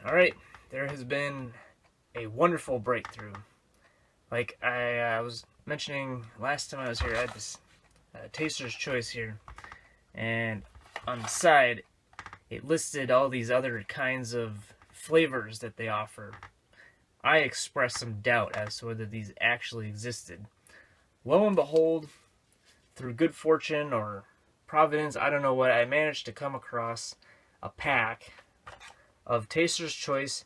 Alright, there has been a wonderful breakthrough. Like I was mentioning last time I was here, I had this taster's choice here, and on the side it listed all these other kinds of flavors that they offer. I expressed some doubt as to whether these actually existed. Lo and behold, through good fortune or providence, I don't know what, I managed to come across a pack of Taster's Choice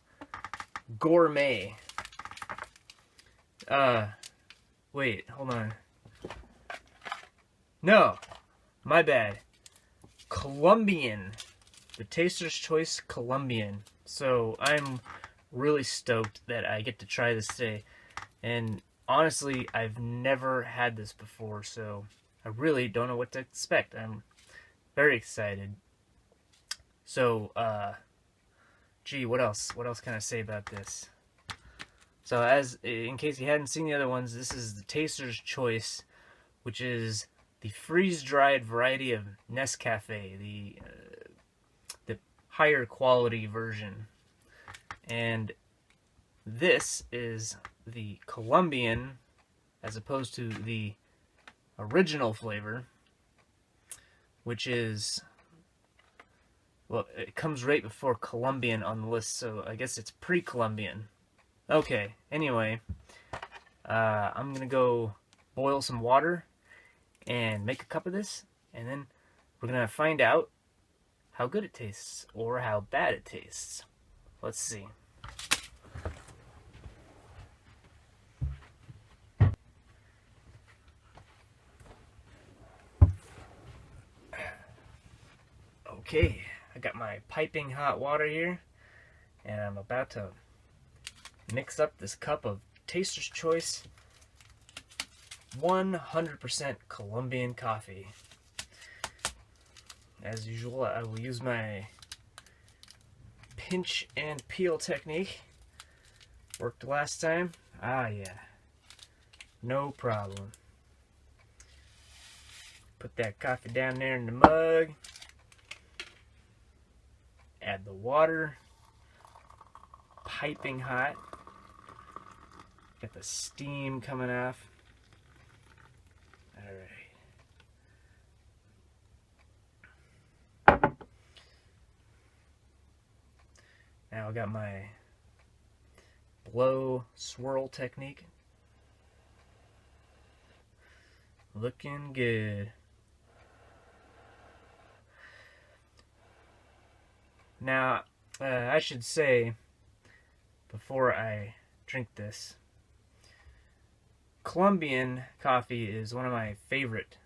Gourmet. Wait, hold on. No, my bad. Colombian. The Taster's Choice Colombian. So I'm really stoked that I get to try this today. And honestly, I've never had this before, so I really don't know what to expect. I'm very excited. So, gee, what else? What else can I say about this? So, in case you hadn't seen the other ones, this is the Taster's Choice, which is the freeze-dried variety of Nescafe, the higher quality version. And this is the Colombian, as opposed to the original flavor, which is, well, it comes right before Colombian on the list, so I guess it's pre-Colombian. Okay, anyway, I'm gonna go boil some water and make a cup of this, and then we're gonna find out how good it tastes or how bad it tastes. Let's see. Okay, I got my piping hot water here, and I'm about to mix up this cup of Taster's Choice 100% Colombian coffee. As usual, I will use my pinch and peel technique. Worked last time. Ah, yeah. No problem. Put that coffee down there in the mug. Add the water. Piping hot. Get the steam coming off. Alright. Now I got my blow swirl technique. Looking good. Now, I should say, before I drink this, Colombian coffee is one of my favorite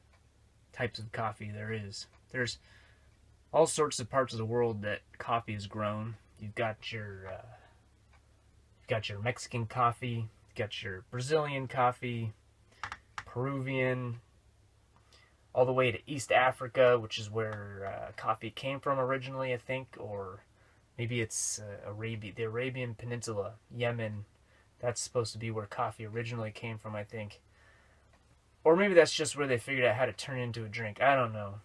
types of coffee there is. There's all sorts of parts of the world that coffee is grown. You've got your Mexican coffee, you've got your Brazilian coffee, Peruvian, all the way to East Africa, which is where coffee came from originally, I think, or maybe it's the Arabian Peninsula, Yemen. That's supposed to be where coffee originally came from, I think. Or maybe that's just where they figured out how to turn it into a drink. I don't know.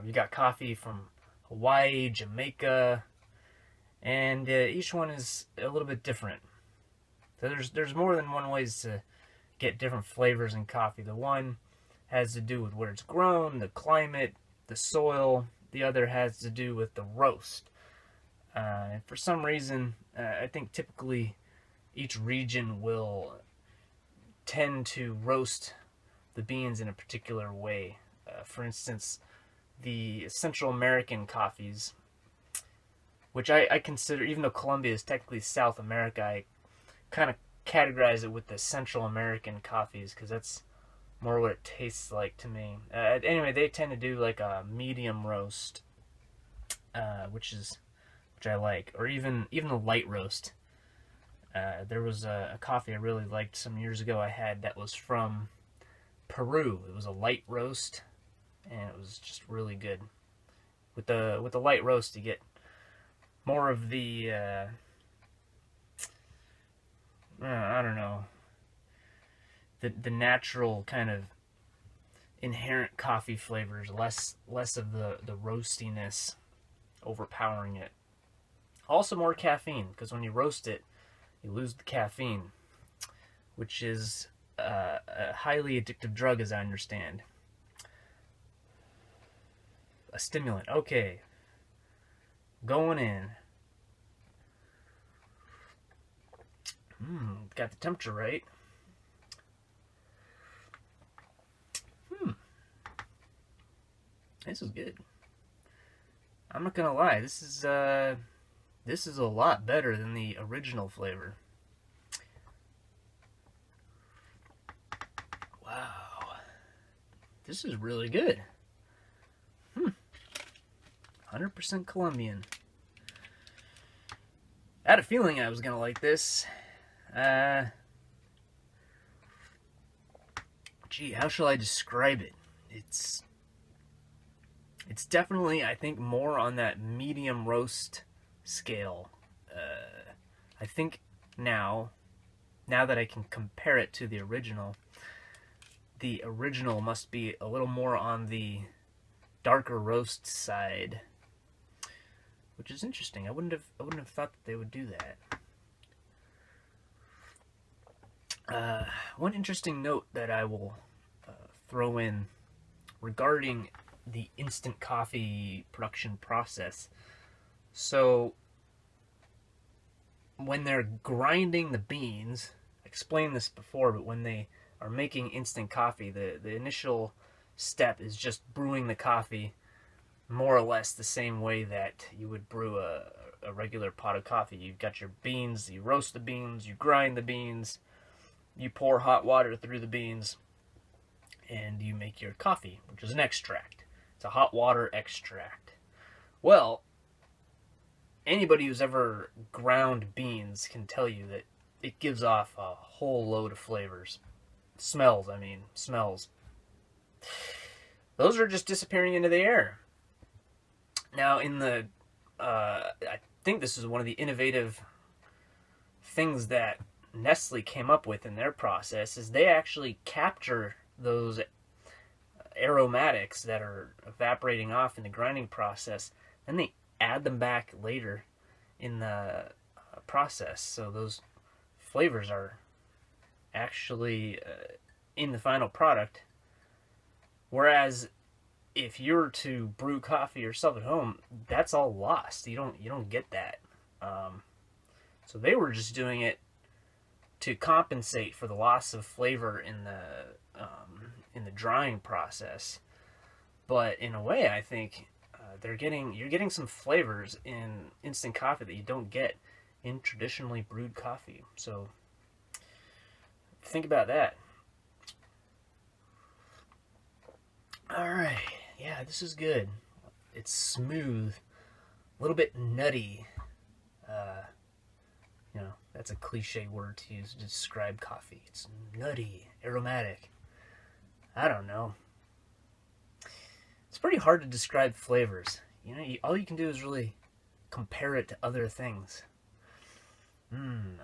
You got coffee from Hawaii, Jamaica, and each one is a little bit different. So there's more than one ways to get different flavors in coffee. The one has to do with where it's grown, the climate, the soil. The other has to do with the roast. And for some reason, I think typically each region will tend to roast the beans in a particular way. For instance, the Central American coffees, which I consider, even though Colombia is technically South America, I kind of categorize it with the Central American coffees because that's more what it tastes like to me. Anyway, they tend to do like a medium roast, which I like, or even a light roast. There was a coffee I really liked some years ago I had that was from Peru. It was a light roast, and it was just really good. With the light roast, you get more of the I don't know, the natural kind of inherent coffee flavors, less of the roastiness overpowering it. Also more caffeine, because when you roast it, you lose the caffeine, which is a highly addictive drug, as I understand. A stimulant. Okay. Going in. Got the temperature right. This is good. I'm not gonna lie. This is a lot better than the original flavor. Wow. This is really good. 100% Colombian. I had a feeling I was gonna like this. Gee, how shall I describe it? It's definitely, I think, more on that medium roast scale. I think now that I can compare it to the original must be a little more on the darker roast side, which is interesting. I wouldn't have thought that they would do that. One interesting note that I will throw in regarding the instant coffee production process. So when they're grinding the beans, I explained this before, but when they are making instant coffee, the initial step is just brewing the coffee more or less the same way that you would brew a regular pot of coffee. You've got your beans, you roast the beans, you grind the beans, you pour hot water through the beans, and you make your coffee, which is an extract. It's a hot water extract. Well, anybody who's ever ground beans can tell you that it gives off a whole load of flavors. Smells. Those are just disappearing into the air. Now, I think this is one of the innovative things that Nestle came up with in their process, is they actually capture those aromatics that are evaporating off in the grinding process, and they add them back later in the process. So those flavors are actually in the final product. Whereas if you were to brew coffee yourself at home, that's all lost. You don't get that. So they were just doing it to compensate for the loss of flavor in the drying process. But in a way, I think you're getting some flavors in instant coffee that you don't get in traditionally brewed coffee. So think about that. All right, yeah, this is good. It's smooth, a little bit nutty. That's a cliche word to use to describe coffee. It's nutty, aromatic. I don't know. It's pretty hard to describe flavors. All you can do is really compare it to other things. A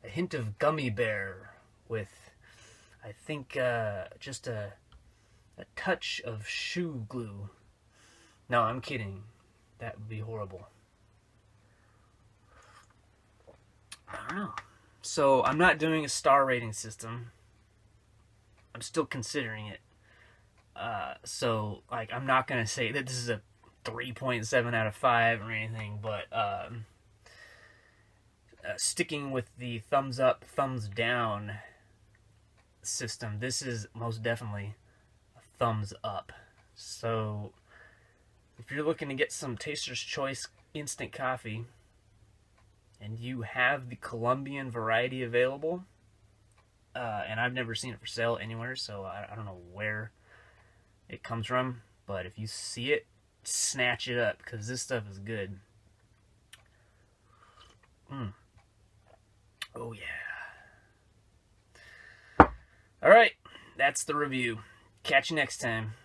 hint of gummy bear with, I think, just a touch of shoe glue. No, I'm kidding. That would be horrible. I don't know. So I'm not doing a star rating system. I'm still considering it. So I'm not gonna say that this is a 3.7 out of 5 or anything, but sticking with the thumbs up, thumbs down system, this is most definitely a thumbs up. So if you're looking to get some Taster's Choice instant coffee and you have the Colombian variety available, and I've never seen it for sale anywhere, so I don't know where it comes from, but if you see it, snatch it up, because this stuff is good. Oh yeah. Alright, that's the review. Catch you next time.